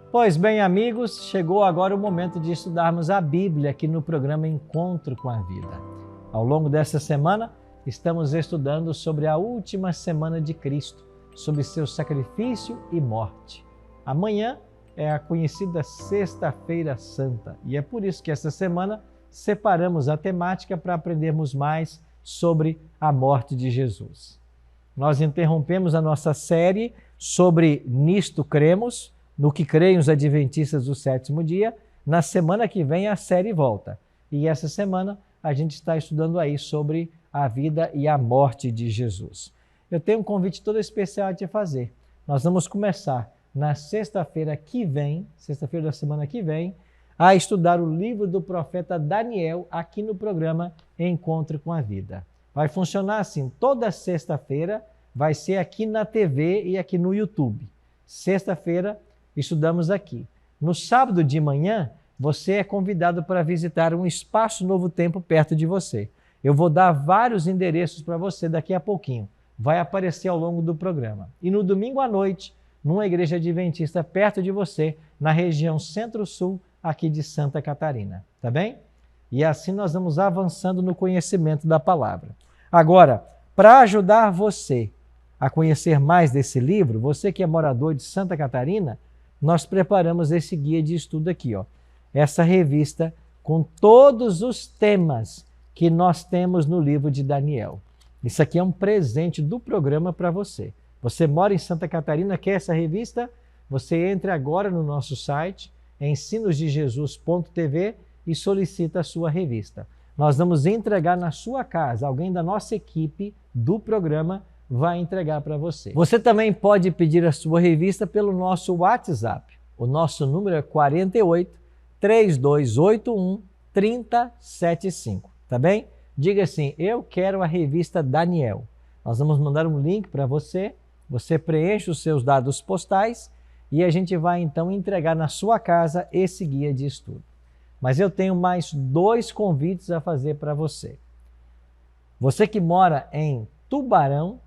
Pois bem, amigos, chegou agora o momento de estudarmos a Bíblia aqui no programa Encontro com a Vida. Ao longo dessa semana, estamos estudando sobre a última semana de Cristo, sobre seu sacrifício e morte. Amanhã é a conhecida Sexta-feira Santa e é por isso que essa semana separamos a temática para aprendermos mais sobre a morte de Jesus. Nós interrompemos a nossa série sobre Nisto Cremos, no que creem os adventistas do sétimo dia. Na semana que vem a série volta. E essa semana a gente está estudando aí sobre a vida e a morte de Jesus. Eu tenho um convite todo especial a te fazer. Nós vamos começar na sexta-feira que vem, sexta-feira da semana que vem, a estudar o livro do profeta Daniel aqui no programa Encontro com a Vida. Vai funcionar assim, toda sexta-feira vai ser aqui na TV e aqui no YouTube. Sexta-feira estudamos aqui. No sábado de manhã, você é convidado para visitar um espaço Novo Tempo perto de você. Eu vou dar vários endereços para você daqui a pouquinho. Vai aparecer ao longo do programa. E no domingo à noite, numa igreja adventista perto de você, na região Centro-Sul, aqui de Santa Catarina. Tá bem? E assim nós vamos avançando no conhecimento da palavra. Agora, para ajudar você a conhecer mais desse livro, você que é morador de Santa Catarina, nós preparamos esse guia de estudo aqui, ó. Essa revista com todos os temas que nós temos no livro de Daniel. Isso aqui é um presente do programa para você. Você mora em Santa Catarina, quer essa revista? Você entre agora no nosso site, ensinosdejesus.tv e solicita a sua revista. Nós vamos entregar na sua casa, alguém da nossa equipe do programa vai entregar para você. Você também pode pedir a sua revista pelo nosso WhatsApp. O nosso número é 48 3281 3075, tá bem? Diga assim, eu quero a revista Daniel. Nós vamos mandar um link para você, você preenche os seus dados postais e a gente vai então entregar na sua casa esse guia de estudo. Mas eu tenho mais 2 convites a fazer para você. Você que mora em Tubarão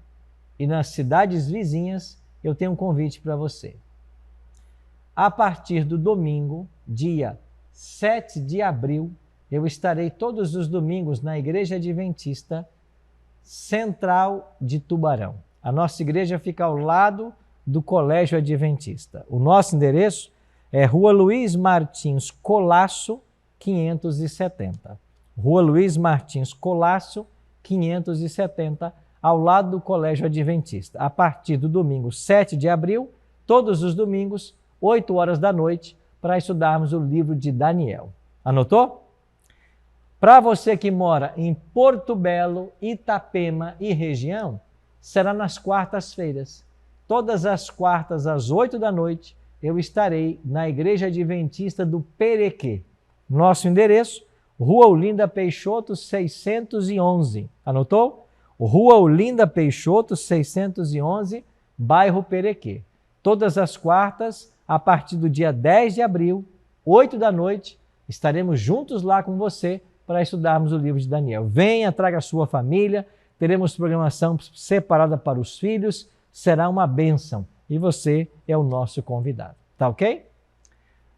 e nas cidades vizinhas, eu tenho um convite para você. A partir do domingo, dia 7 de abril, eu estarei todos os domingos na Igreja Adventista Central de Tubarão. A nossa igreja fica ao lado do Colégio Adventista. O nosso endereço é Rua Luiz Martins Colasso, 570. Rua Luiz Martins Colasso, 570, ao lado do Colégio Adventista. A partir do domingo 7 de abril, todos os domingos, 8 horas da noite, para estudarmos o livro de Daniel. Anotou? Para você que mora em Porto Belo, Itapema e região, será nas quartas-feiras. Todas as quartas, às 8 da noite, eu estarei na Igreja Adventista do Perequê. Nosso endereço, Rua Olinda Peixoto, 611. Anotou? Rua Olinda Peixoto, 611, bairro Perequê. Todas as quartas, a partir do dia 10 de abril, 8 da noite, estaremos juntos lá com você para estudarmos o livro de Daniel. Venha, traga a sua família, teremos programação separada para os filhos, será uma bênção e você é o nosso convidado. Tá ok?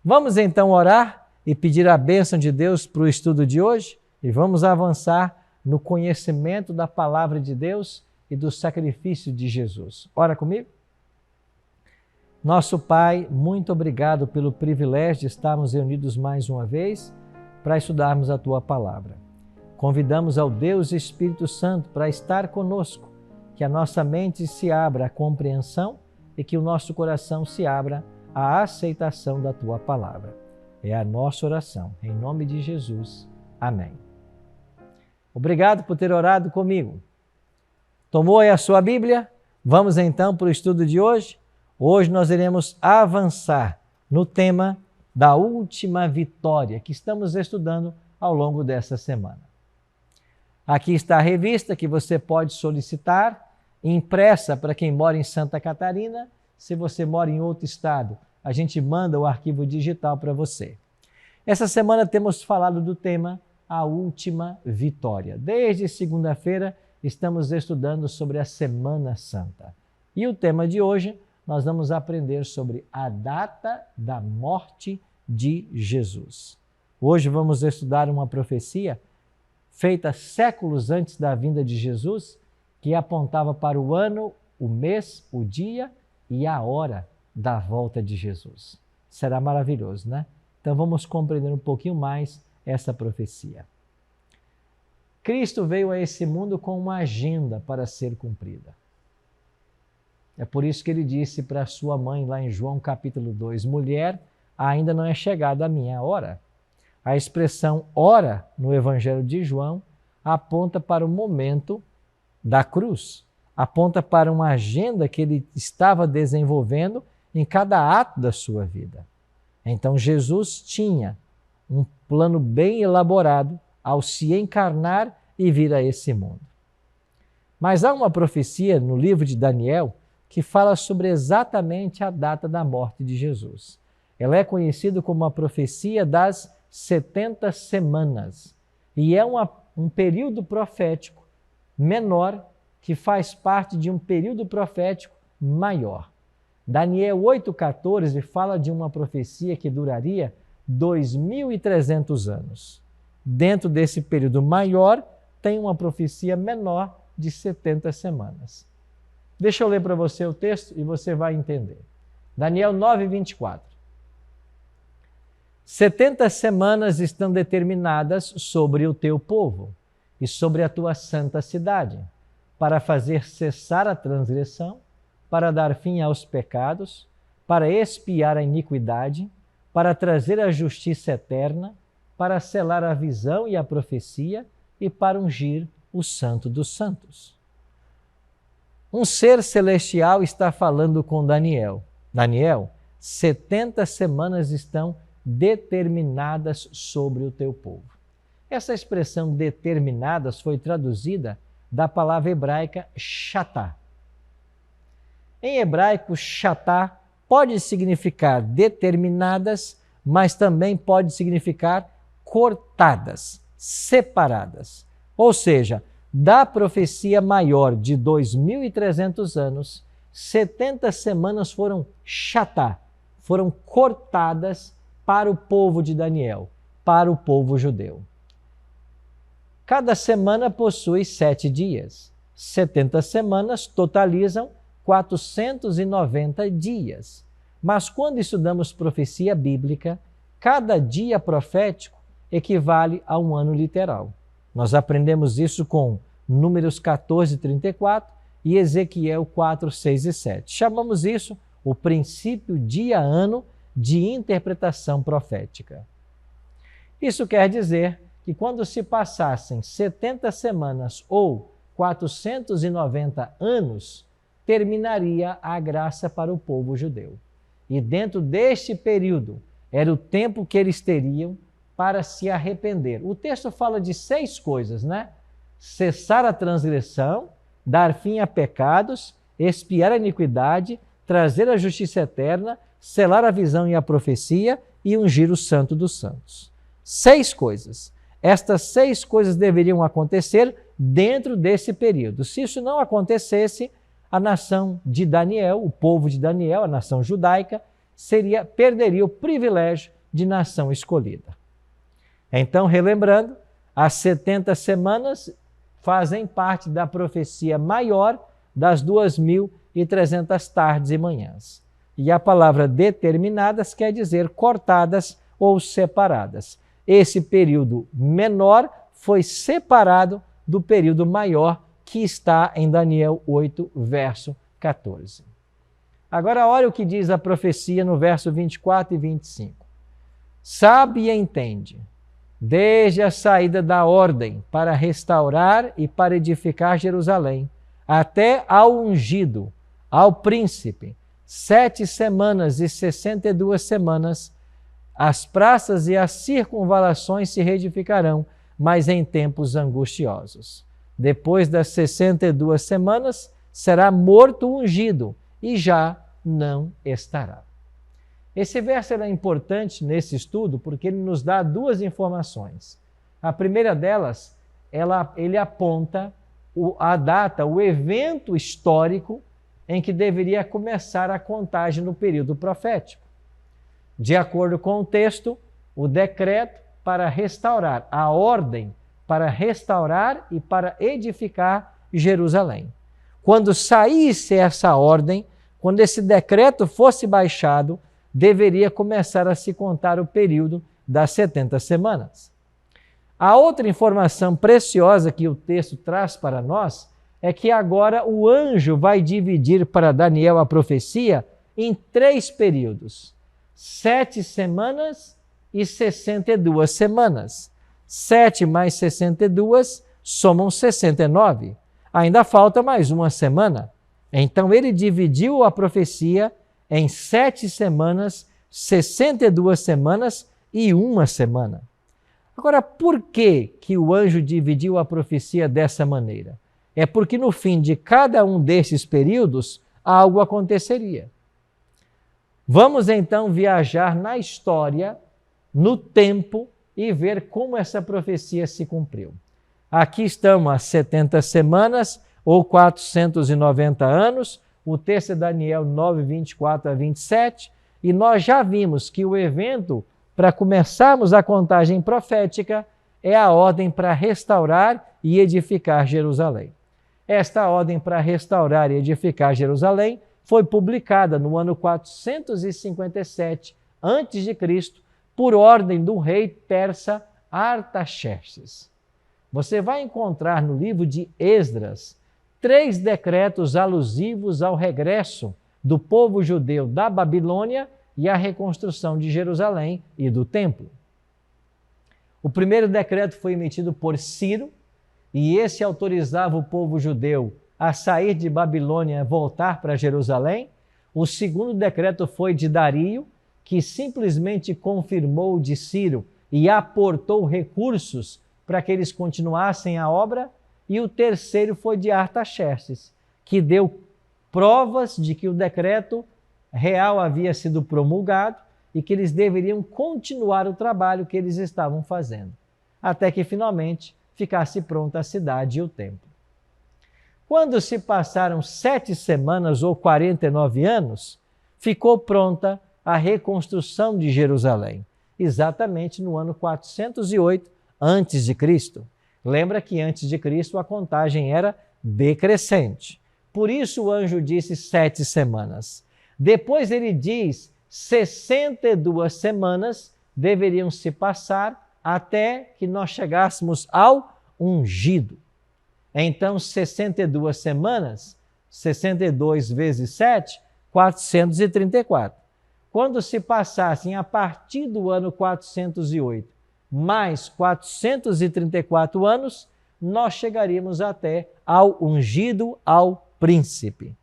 Vamos então orar e pedir a bênção de Deus para o estudo de hoje e vamos avançar no conhecimento da palavra de Deus e do sacrifício de Jesus. Ora comigo. Nosso Pai, muito obrigado pelo privilégio de estarmos reunidos mais uma vez para estudarmos a Tua palavra. Convidamos ao Deus Espírito Santo para estar conosco, que a nossa mente se abra à compreensão e que o nosso coração se abra à aceitação da Tua palavra. É a nossa oração. Em nome de Jesus. Amém. Obrigado por ter orado comigo. Tomou aí a sua Bíblia? Vamos então para o estudo de hoje? Hoje nós iremos avançar no tema da última vitória que estamos estudando ao longo dessa semana. Aqui está a revista que você pode solicitar, impressa para quem mora em Santa Catarina. Se você mora em outro estado, a gente manda o arquivo digital para você. Essa semana temos falado do tema A Última Vitória. Desde segunda-feira estamos estudando sobre a Semana Santa. E o tema de hoje, nós vamos aprender sobre a data da morte de Jesus. Hoje vamos estudar uma profecia feita séculos antes da vinda de Jesus, que apontava para o ano, o mês, o dia e a hora da volta de Jesus. Será maravilhoso, né? Então vamos compreender um pouquinho mais essa profecia. Cristo veio a esse mundo com uma agenda para ser cumprida. É por isso que ele disse para sua mãe, lá em João capítulo 2, mulher, ainda não é chegada a minha hora. A expressão hora no Evangelho de João aponta para o momento da cruz, aponta para uma agenda que ele estava desenvolvendo em cada ato da sua vida. Então Jesus tinha um plano bem elaborado ao se encarnar e vir a esse mundo. Mas há uma profecia no livro de Daniel que fala sobre exatamente a data da morte de Jesus. Ela é conhecida como a profecia das 70 semanas e é um período profético menor que faz parte de um período profético maior. Daniel 8,14 fala de uma profecia que duraria 2.300 anos. Dentro desse período maior, tem uma profecia menor de 70 semanas. Deixa eu ler para você o texto e você vai entender. Daniel 9:24. 70 semanas estão determinadas sobre o teu povo e sobre a tua santa cidade, para fazer cessar a transgressão, para dar fim aos pecados, para expiar a iniquidade, para trazer a justiça eterna, para selar a visão e a profecia e para ungir o Santo dos Santos. Um ser celestial está falando com Daniel. Daniel, 70 semanas estão determinadas sobre o teu povo. Essa expressão determinadas foi traduzida da palavra hebraica shatá. Em hebraico, shatá pode significar determinadas, mas também pode significar cortadas, separadas. Ou seja, da profecia maior de 2.300 anos, 70 semanas foram shatá, foram cortadas para o povo de Daniel, para o povo judeu. Cada semana possui 7 dias. 70 semanas totalizam 490 dias. Mas quando estudamos profecia bíblica, cada dia profético equivale a um ano literal. Nós aprendemos isso com Números 14:34 e Ezequiel 4:6 e 7. Chamamos isso o princípio dia-ano de interpretação profética. Isso quer dizer que quando se passassem 70 semanas ou 490 anos, terminaria a graça para o povo judeu. E dentro deste período, era o tempo que eles teriam para se arrepender. O texto fala de 6 coisas, né? Cessar a transgressão, dar fim a pecados, expiar a iniquidade, trazer a justiça eterna, selar a visão e a profecia e ungir o Santo dos Santos. 6 coisas. Estas 6 coisas deveriam acontecer dentro desse período. Se isso não acontecesse, a nação de Daniel, o povo de Daniel, a nação judaica, perderia o privilégio de nação escolhida. Então, relembrando, as 70 semanas fazem parte da profecia maior das 2.300 tardes e manhãs. E a palavra determinadas quer dizer cortadas ou separadas. Esse período menor foi separado do período maior que está em Daniel 8, verso 14. Agora, olha o que diz a profecia no verso 24 e 25. Sabe e entende, desde a saída da ordem para restaurar e para edificar Jerusalém, até ao ungido, ao príncipe, 7 semanas e 62 semanas, as praças e as circunvalações se reedificarão, mas em tempos angustiosos. Depois das 62 semanas, será morto o ungido e já não estará. Esse verso é importante nesse estudo porque ele nos dá 2 informações. A primeira delas, ele aponta a data, o evento histórico em que deveria começar a contagem no período profético. De acordo com o texto, o decreto para restaurar, a ordem para restaurar e para edificar Jerusalém. Quando saísse essa ordem, quando esse decreto fosse baixado, deveria começar a se contar o período das 70 semanas. A outra informação preciosa que o texto traz para nós é que agora o anjo vai dividir para Daniel a profecia em 3 períodos: 7 semanas e 62 semanas. 7 mais 62 somam 69. Ainda falta mais uma semana. Então ele dividiu a profecia em 7 semanas, 62 semanas e 1 semana. Agora, por que o anjo dividiu a profecia dessa maneira? É porque no fim de cada um desses períodos, algo aconteceria. Vamos então viajar na história, no tempo, e ver como essa profecia se cumpriu. Aqui estão as 70 semanas, ou 490 anos, o texto é Daniel 9, 24 a 27, e nós já vimos que o evento, para começarmos a contagem profética, é a ordem para restaurar e edificar Jerusalém. Esta ordem para restaurar e edificar Jerusalém foi publicada no ano 457 a.C., por ordem do rei persa Artaxerxes. Você vai encontrar no livro de Esdras 3 decretos alusivos ao regresso do povo judeu da Babilônia e à reconstrução de Jerusalém e do templo. O primeiro decreto foi emitido por Ciro, e esse autorizava o povo judeu a sair de Babilônia e voltar para Jerusalém. O segundo decreto foi de Dario, que simplesmente confirmou de Ciro e aportou recursos para que eles continuassem a obra. E o terceiro foi de Artaxerxes, que deu provas de que o decreto real havia sido promulgado e que eles deveriam continuar o trabalho que eles estavam fazendo, até que finalmente ficasse pronta a cidade e o templo. Quando se passaram 7 semanas ou 49 anos, ficou pronta a reconstrução de Jerusalém, exatamente no ano 408 a.C. Lembra que antes de Cristo a contagem era decrescente. Por isso o anjo disse 7 semanas. Depois ele diz 62 semanas deveriam se passar até que nós chegássemos ao ungido. Então 62 semanas, 62 vezes 7, 434. Quando se passassem a partir do ano 408, mais 434 anos, nós chegaríamos até ao ungido, ao príncipe.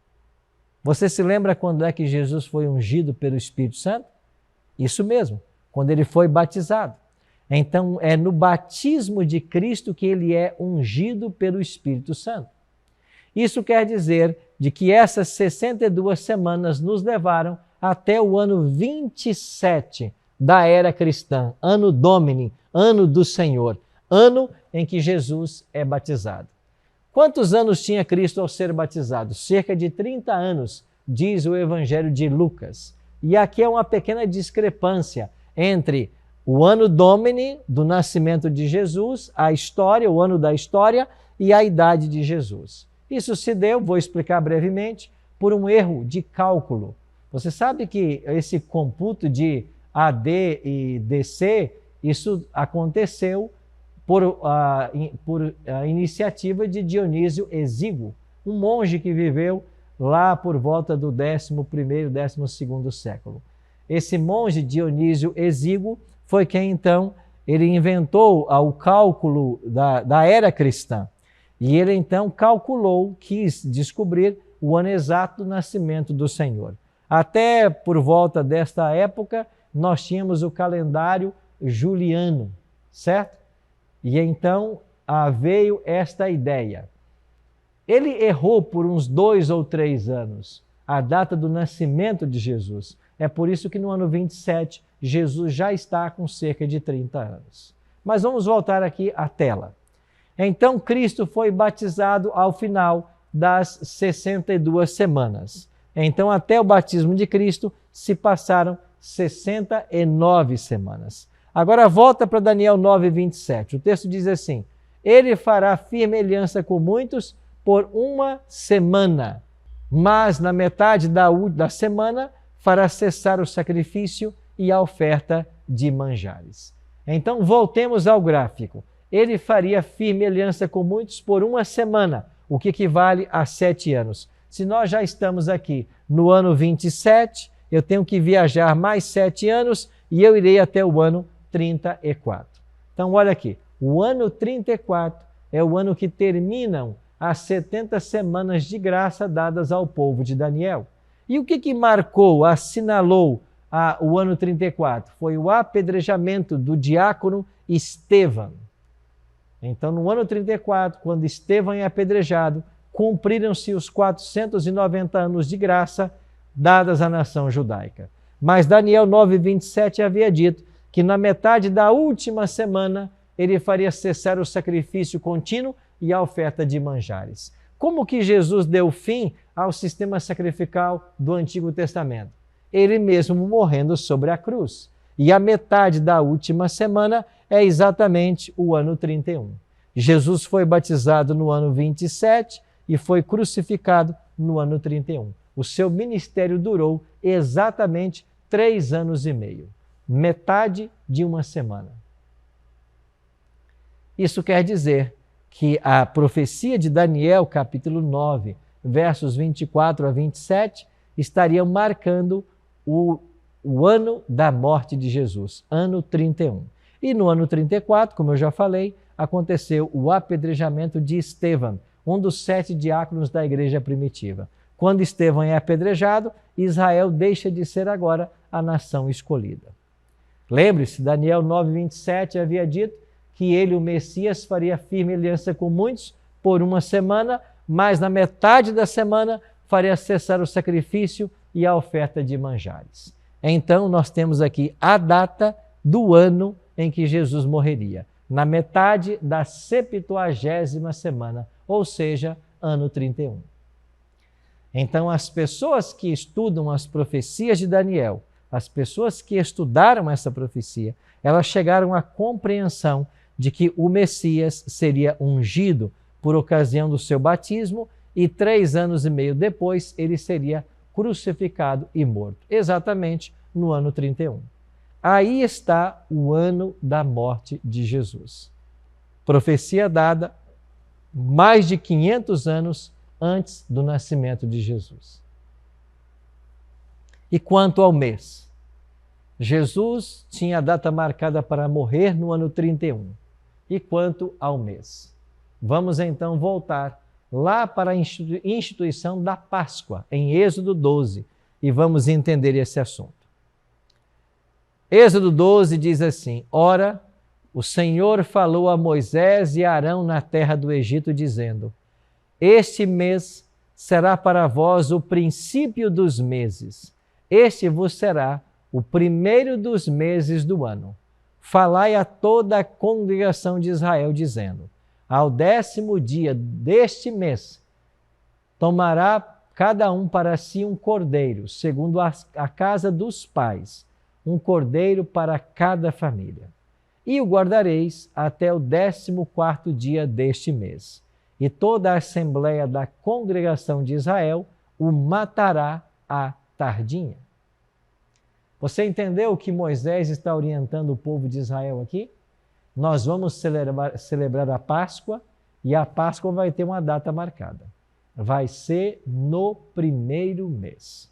Você se lembra quando é que Jesus foi ungido pelo Espírito Santo? Isso mesmo, quando ele foi batizado. Então, é no batismo de Cristo que ele é ungido pelo Espírito Santo. Isso quer dizer de que essas 62 semanas nos levaram até o ano 27 da era cristã, ano Domini, ano do Senhor, ano em que Jesus é batizado. Quantos anos tinha Cristo ao ser batizado? Cerca de 30 anos, diz o Evangelho de Lucas. E aqui é uma pequena discrepância entre o ano Domini, do nascimento de Jesus, a história, o ano da história, e a idade de Jesus. Isso se deu, vou explicar brevemente, por um erro de cálculo. Você sabe que esse computo de AD e DC, isso aconteceu por iniciativa de Dionísio Exíguo, um monge que viveu lá por volta do 11º, 12º século. Esse monge Dionísio Exíguo foi quem então ele inventou o cálculo da era cristã. E ele então quis descobrir o ano exato do nascimento do Senhor. Até por volta desta época, nós tínhamos o calendário juliano, certo? E então veio esta ideia. Ele errou por uns 2 ou 3 anos a data do nascimento de Jesus. É por isso que no ano 27, Jesus já está com cerca de 30 anos. Mas vamos voltar aqui à tela. Então, Cristo foi batizado ao final, das 62 semanas. Então, até o batismo de Cristo, se passaram 69 semanas. Agora, volta para Daniel 9:27. O texto diz assim: ele fará firme aliança com muitos por uma semana, mas na metade da semana fará cessar o sacrifício e a oferta de manjares. Então, voltemos ao gráfico. Ele faria firme aliança com muitos por uma semana, o que equivale a 7 anos. Se nós já estamos aqui no ano 27, eu tenho que viajar mais 7 anos e eu irei até o ano 34. Então, olha aqui, o ano 34 é o ano que terminam as 70 semanas de graça dadas ao povo de Daniel. E o que marcou, assinalou o ano 34? Foi o apedrejamento do diácono Estevão. Então, no ano 34, quando Estevão é apedrejado, cumpriram-se os 490 anos de graça dadas à nação judaica. Mas Daniel 9:27 havia dito que na metade da última semana ele faria cessar o sacrifício contínuo e a oferta de manjares. Como que Jesus deu fim ao sistema sacrificial do Antigo Testamento? Ele mesmo morrendo sobre a cruz. E a metade da última semana é exatamente o ano 31. Jesus foi batizado no ano 27 e foi crucificado no ano 31. O seu ministério durou exatamente 3 anos e meio, metade de uma semana. Isso quer dizer que a profecia de Daniel, capítulo 9, versos 24 a 27, estaria marcando o ano da morte de Jesus, ano 31. E no ano 34, como eu já falei, aconteceu o apedrejamento de Estevão, um dos 7 diáconos da igreja primitiva. Quando Estevão é apedrejado, Israel deixa de ser agora a nação escolhida. Lembre-se, Daniel 9:27 havia dito que ele, o Messias, faria firme aliança com muitos por uma semana, mas na metade da semana faria cessar o sacrifício e a oferta de manjares. Então, nós temos aqui a data do ano em que Jesus morreria, na metade da 70ª semana, ou seja, ano 31. Então, as pessoas que estudam as profecias de Daniel, as pessoas que estudaram essa profecia, elas chegaram à compreensão de que o Messias seria ungido por ocasião do seu batismo e 3 anos e meio depois ele seria crucificado e morto, exatamente no ano 31. Aí está o ano da morte de Jesus. Profecia dada mais de 500 anos antes do nascimento de Jesus. E quanto ao mês? Jesus tinha a data marcada para morrer no ano 31. E quanto ao mês? Vamos então voltar lá para a instituição da Páscoa, em Êxodo 12, e vamos entender esse assunto. Êxodo 12 diz assim: ora, o Senhor falou a Moisés e Arão na terra do Egito, dizendo: este mês será para vós o princípio dos meses. Este vos será o primeiro dos meses do ano. Falai a toda a congregação de Israel, dizendo: ao 10º dia deste mês, tomará cada um para si um cordeiro, segundo a casa dos pais, um cordeiro para cada família. E o guardareis até o 14º dia deste mês. E toda a assembleia da congregação de Israel o matará à tardinha. Você entendeu que Moisés está orientando o povo de Israel aqui? Nós vamos celebrar a Páscoa e a Páscoa vai ter uma data marcada. Vai ser no primeiro mês.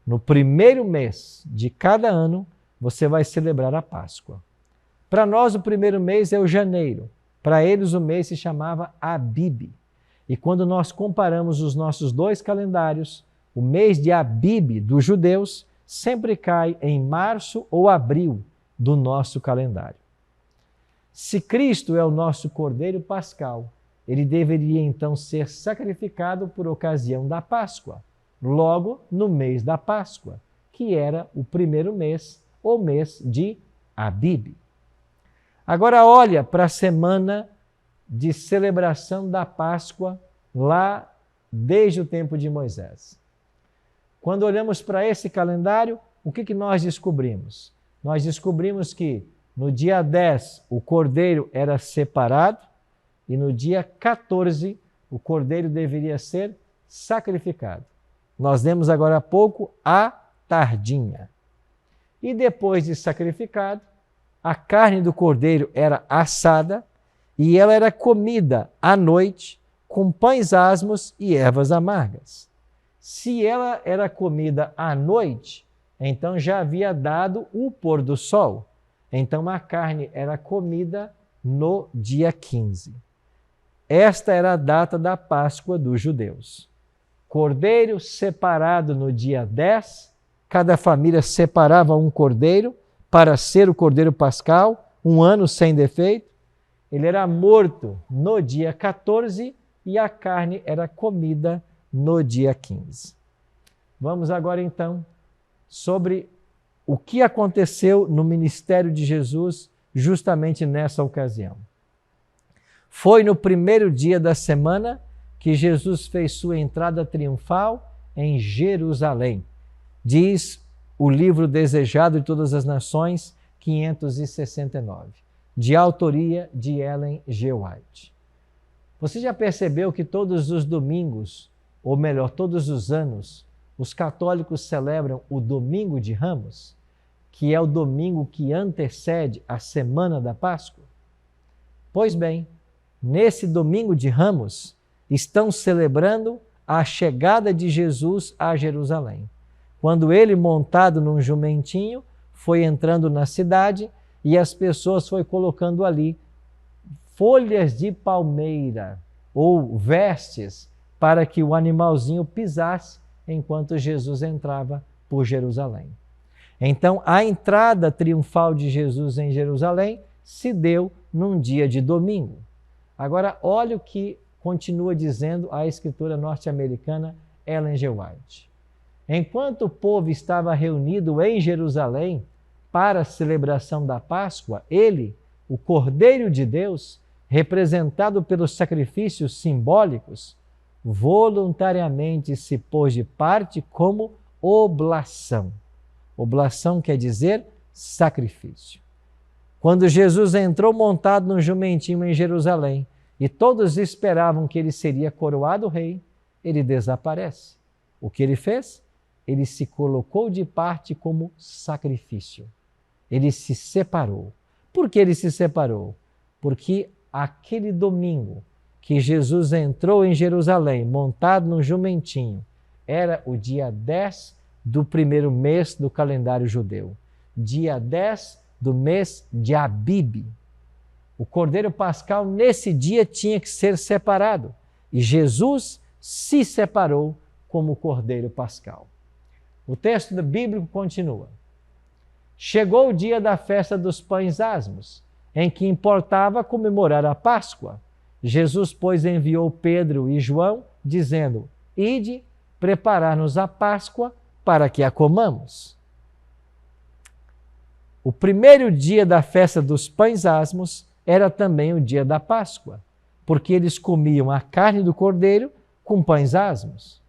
No primeiro mês de cada ano, você vai celebrar a Páscoa. Para nós, o primeiro mês é o janeiro. Para eles, o mês se chamava Abib. E quando nós comparamos os nossos 2 calendários, o mês de Abib dos judeus sempre cai em março ou abril do nosso calendário. Se Cristo é o nosso Cordeiro Pascal, ele deveria então ser sacrificado por ocasião da Páscoa, logo no mês da Páscoa, que era o primeiro mês, o mês de Abib. Agora olha para a semana de celebração da Páscoa lá desde o tempo de Moisés. Quando olhamos para esse calendário, o que nós descobrimos? Nós descobrimos que no dia 10 o cordeiro era separado e no dia 14 o cordeiro deveria ser sacrificado. Nós lemos agora há pouco a tardinha. E depois de sacrificado, a carne do cordeiro era assada e ela era comida à noite com pães asmos e ervas amargas. Se ela era comida à noite, então já havia dado o pôr do sol. Então a carne era comida no dia 15. Esta era a data da Páscoa dos judeus. Cordeiro separado no dia 10, cada família separava um cordeiro para ser o cordeiro pascal, um ano sem defeito. Ele era morto no dia 14 e a carne era comida no dia 15. Vamos agora então sobre o que aconteceu no ministério de Jesus justamente nessa ocasião. Foi no primeiro dia da semana que Jesus fez sua entrada triunfal em Jerusalém. Diz o livro Desejado de Todas as Nações, 569, de autoria de Ellen G. White. Você já percebeu que todos os domingos, ou melhor, todos os anos, os católicos celebram o Domingo de Ramos, que é o domingo que antecede a Semana da Páscoa? Pois bem, nesse Domingo de Ramos, estão celebrando a chegada de Jesus a Jerusalém. Quando ele, montado num jumentinho, foi entrando na cidade e as pessoas foram colocando ali folhas de palmeira ou vestes para que o animalzinho pisasse enquanto Jesus entrava por Jerusalém. Então, a entrada triunfal de Jesus em Jerusalém se deu num dia de domingo. Agora, olha o que continua dizendo a escritora norte-americana Ellen G. White. Enquanto o povo estava reunido em Jerusalém para a celebração da Páscoa, ele, o Cordeiro de Deus, representado pelos sacrifícios simbólicos, voluntariamente se pôs de parte como oblação. Oblação quer dizer sacrifício. Quando Jesus entrou montado no jumentinho em Jerusalém e todos esperavam que ele seria coroado rei, ele desaparece. O que ele fez? Ele se colocou de parte como sacrifício. Ele se separou. Por que ele se separou? Porque aquele domingo que Jesus entrou em Jerusalém montado num jumentinho era o dia 10 do primeiro mês do calendário judeu. Dia 10 do mês de Abib. O Cordeiro Pascal nesse dia tinha que ser separado. E Jesus se separou como Cordeiro Pascal. O texto bíblico continua. Chegou o dia da festa dos pães asmos, em que importava comemorar a Páscoa. Jesus, pois, enviou Pedro e João, dizendo: Ide preparar-nos a Páscoa para que a comamos. O primeiro dia da festa dos pães asmos era também o dia da Páscoa, porque eles comiam a carne do cordeiro com pães asmos.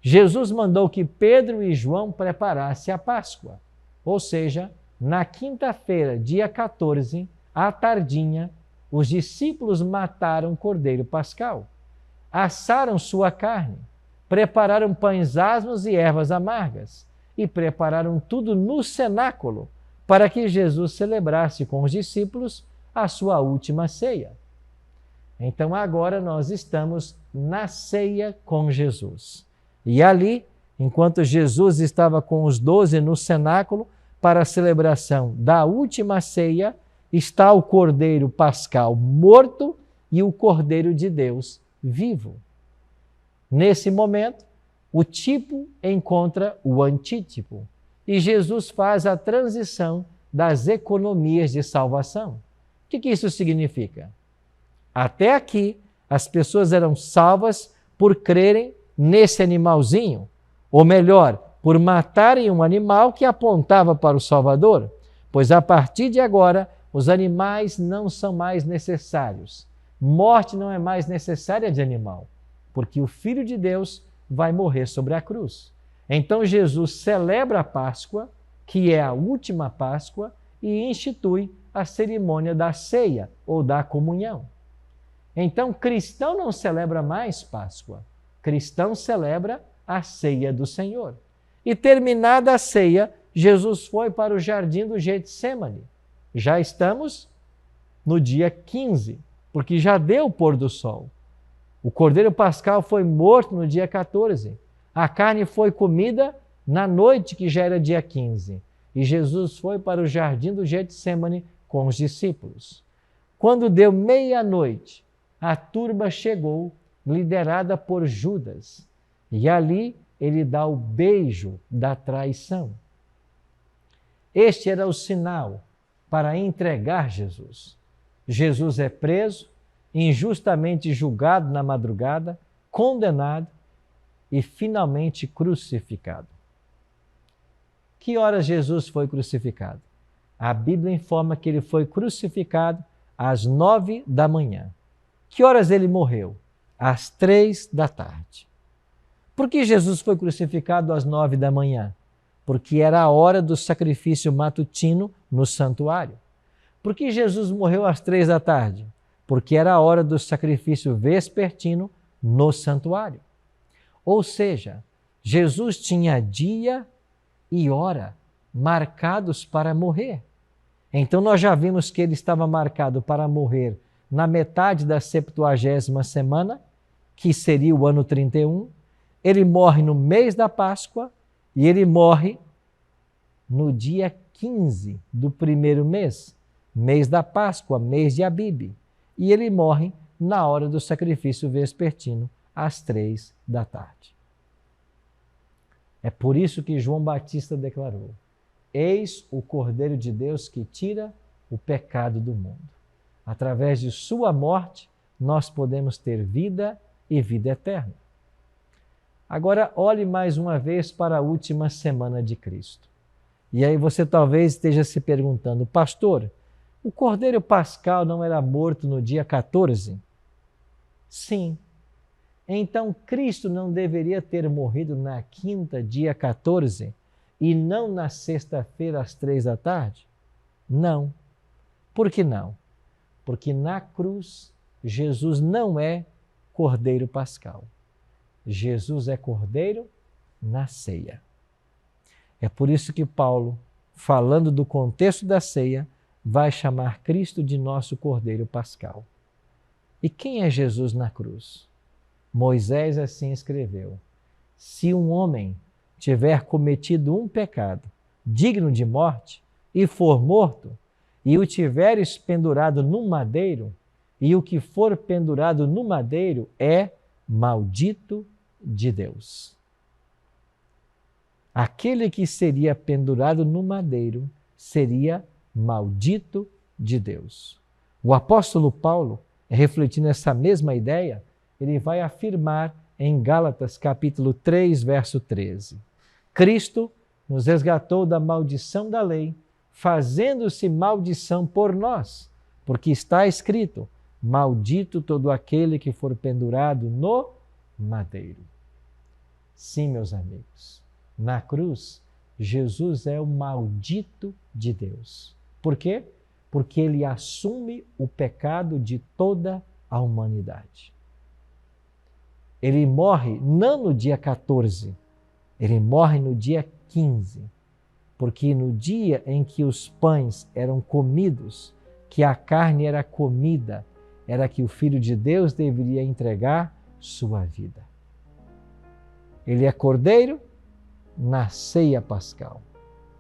Jesus mandou que Pedro e João preparassem a Páscoa, ou seja, na quinta-feira, dia 14, à tardinha, os discípulos mataram o cordeiro pascal, assaram sua carne, prepararam pães asmos e ervas amargas e prepararam tudo no cenáculo para que Jesus celebrasse com os discípulos a sua última ceia. Então agora nós estamos na ceia com Jesus. E ali, enquanto Jesus estava com os 12 no cenáculo para a celebração da última ceia, está o Cordeiro Pascal morto e o Cordeiro de Deus vivo. Nesse momento, o tipo encontra o antítipo e Jesus faz a transição das economias de salvação. O que isso significa? Até aqui, as pessoas eram salvas por crerem nesse animalzinho, ou melhor, por matarem um animal que apontava para o Salvador, pois a partir de agora, os animais não são mais necessários. Morte não é mais necessária de animal, porque o Filho de Deus vai morrer sobre a cruz. Então Jesus celebra a Páscoa, que é a última Páscoa, e institui a cerimônia da ceia ou da comunhão. Então, cristão não celebra mais Páscoa, cristão celebra a ceia do Senhor. E terminada a ceia, Jesus foi para o jardim do Getsêmani. Já estamos no dia 15, porque já deu o pôr do sol. O Cordeiro Pascal foi morto no dia 14. A carne foi comida na noite, que já era dia 15. E Jesus foi para o jardim do Getsêmani com os discípulos. Quando deu meia-noite, a turba chegou, liderada por Judas. E ali ele dá o beijo da traição. Este era o sinal para entregar Jesus. Jesus é preso, injustamente julgado na madrugada, condenado e finalmente crucificado. Que horas Jesus foi crucificado? A Bíblia informa que ele foi crucificado às 9 da manhã. Que horas ele morreu? Às 3 da tarde. Por que Jesus foi crucificado às 9 da manhã? Porque era a hora do sacrifício matutino no santuário. Por que Jesus morreu às 3 da tarde? Porque era a hora do sacrifício vespertino no santuário. Ou seja, Jesus tinha dia e hora marcados para morrer. Então nós já vimos que ele estava marcado para morrer na metade da 70ª semana, que seria o ano 31. Ele morre no mês da Páscoa e ele morre no dia 15 do primeiro mês, mês da Páscoa, mês de Abibe. E ele morre na hora do sacrifício vespertino, às 3 da tarde. É por isso que João Batista declarou: eis o Cordeiro de Deus que tira o pecado do mundo. Através de sua morte, nós podemos ter vida e vida eterna. Agora, olhe mais uma vez para a última semana de Cristo. E aí você talvez esteja se perguntando: pastor, o Cordeiro Pascal não era morto no dia 14? Sim. Então, Cristo não deveria ter morrido na quinta, dia 14, e não na sexta-feira, às 3 da tarde? Não. Por que não? Porque na cruz, Jesus não é Cordeiro Pascal. Jesus é Cordeiro na ceia. É por isso que Paulo, falando do contexto da ceia, vai chamar Cristo de nosso Cordeiro Pascal. E quem é Jesus na cruz? Moisés assim escreveu: se um homem tiver cometido um pecado digno de morte e for morto, e o tiveres pendurado no madeiro, e o que for pendurado no madeiro é maldito de Deus. Aquele que seria pendurado no madeiro seria maldito de Deus. O apóstolo Paulo, refletindo essa mesma ideia, ele vai afirmar em Gálatas capítulo 3, verso 13. Cristo nos resgatou da maldição da lei, fazendo-se maldição por nós, porque está escrito: maldito todo aquele que for pendurado no madeiro. Sim, meus amigos, na cruz, Jesus é o maldito de Deus. Por quê? Porque ele assume o pecado de toda a humanidade. Ele morre não no dia 14, ele morre no dia 15, porque no dia em que os pães eram comidos, que a carne era comida, era que o Filho de Deus deveria entregar sua vida. Ele é Cordeiro na ceia pascal.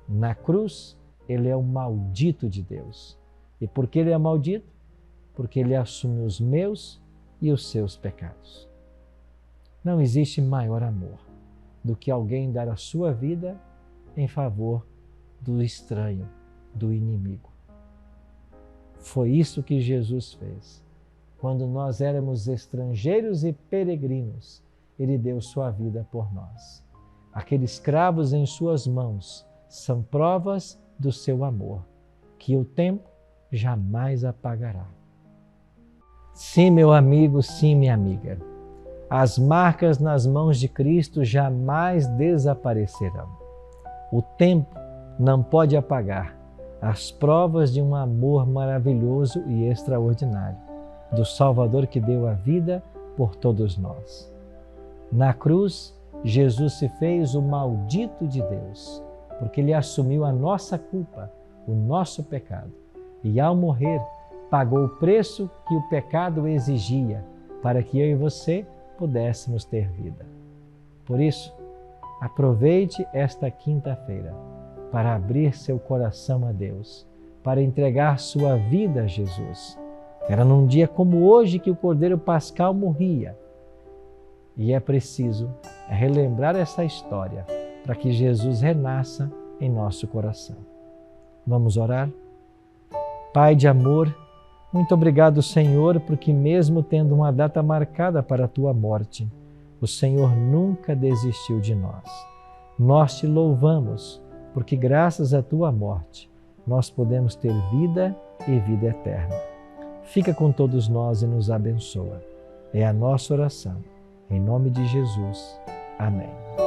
Na cruz, ele é o maldito de Deus. E por que ele é maldito? Porque ele assume os meus e os seus pecados. Não existe maior amor do que alguém dar a sua vida em favor do estranho, do inimigo. Foi isso que Jesus fez. Quando nós éramos estrangeiros e peregrinos, ele deu sua vida por nós. Aqueles cravos em suas mãos são provas do seu amor, que o tempo jamais apagará. Sim, meu amigo, sim, minha amiga. As marcas nas mãos de Cristo jamais desaparecerão. O tempo não pode apagar as provas de um amor maravilhoso e extraordinário do Salvador que deu a vida por todos nós. Na cruz, Jesus se fez o maldito de Deus, porque Ele assumiu a nossa culpa, o nosso pecado, e ao morrer, pagou o preço que o pecado exigia para que eu e você pudéssemos ter vida. Por isso, aproveite esta quinta-feira para abrir seu coração a Deus, para entregar sua vida a Jesus. Era num dia como hoje que o Cordeiro Pascal morria. E é preciso relembrar essa história para que Jesus renasça em nosso coração. Vamos orar? Pai de amor, muito obrigado, Senhor, porque mesmo tendo uma data marcada para a Tua morte, o Senhor nunca desistiu de nós. Nós te louvamos, porque graças à Tua morte, nós podemos ter vida e vida eterna. Fica com todos nós e nos abençoa. É a nossa oração. Em nome de Jesus. Amém.